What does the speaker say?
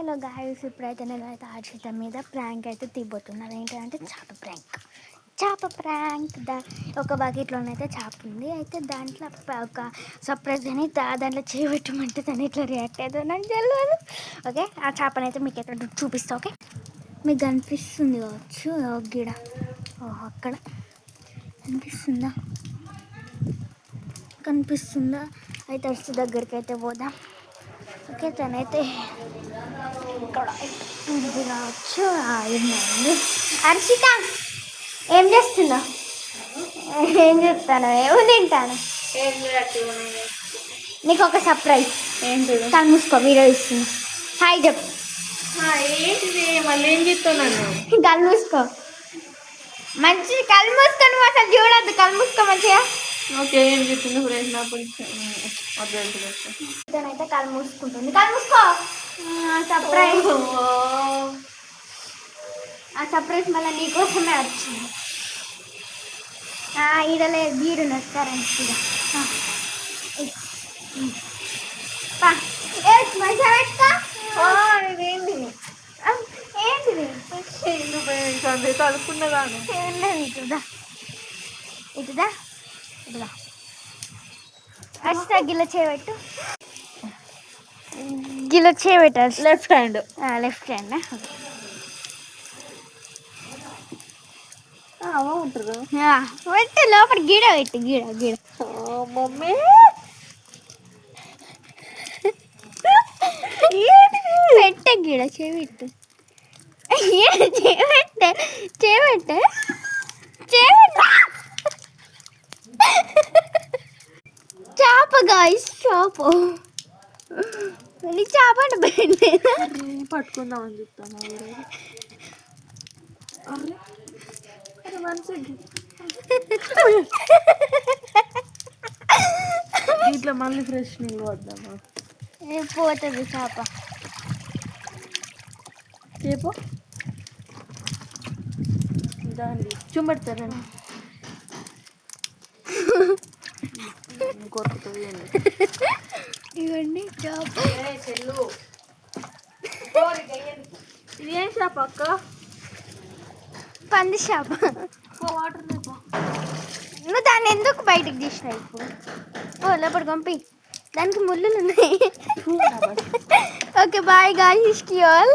Hello guys, ఇప్పుడైతే నేనైతే హర్షిత మీద ప్రాంక్ అయితే తీయబోతున్నాను. ఏంటంటే చేప ప్రాంక్. ఒక బకెట్లోనైతే చేప ఉంది. అయితే దాంట్లో ఒక సర్ప్రైజ్ అని దాంట్లో చేయబెట్టమంటే తను ఇట్లా రియాక్ట్ అవుతుంది, నాకు తెలియదు. ఓకే, ఆ చేపని అయితే మీకు ఎక్కడ చూపిస్తా. ఓకే, మీకు కనిపిస్తుంది కావచ్చు గిడ, అక్కడ కనిపిస్తుందా? అయితే హర్షి దగ్గరికి అయితే పోదాం. ఓకే, తనైతే ఇక్కడ ఇది కావచ్చు. అయిందండి. హర్షిత, ఏం చేస్తున్నావు? ఏం చెప్తాను, ఏమో తింటాను. నీకు ఒక సర్ప్రైజ్. ఏంటి? కళ్ళు మూసుకో, వీడియో ఇస్తున్నా. హాయ్ చెప్పు. ఏంటిది మళ్ళీ ఏం చెప్తున్నాను? కళ్ళు మూసుకో, మంచి కళ్ళు మూసుకొని అసలు చూడద్దు. కళ్ళు మూసుకో మంచిగా. ఓకే, ఏం చెప్తుంది ఇతనైతే కళ్ళు మూసుకుంటుంది. కళ్ళు మూసుకో. సర్ప్రైజ్. ఆ సర్ప్రైజ్ మళ్ళీ నీకోసమే వచ్చింది. ఈడలే వీడు నచ్చారండి. మంచిగా పెట్టుకో. ఇదేంటి ఏంటిది? కలుపుకున్నదాను. ఇటుదా ఇటుదా ఇటుదా. అష్ట గిల్ల చేయబెట్టు. గిల్ల చేయబెట్టాలి. Left hand. లెఫ్ట్ హ్యాండ్ ఉంటుంది. పెట్టు, లోపల గిడ పెట్టు. గిడ మమ్మీ పెట్ట గిడ చేయబెట్టు. చేయబెట్టు. చేప గాయస్, చేప. చేప అంటే పెట్టలేదా? పట్టుకుందామని చెప్తాను. దీంట్లో మళ్ళీ ఫ్రెష్ నీళ్ళు వద్దామా? పోతుంది చేప. రేపు దాన్ని చుంబెడతారండి. కొరుకుతుంది. ఇవన్నీ చేప. ఇదేం చేప అక్క? పంది చేప. వాటర్ నువ్వు దాన్ని ఎందుకు బయటకు తీసినావు ఇప్పుడు? లోపల పంపి, దానికి ముళ్ళులు ఉన్నాయి. Okay, bye guys, all.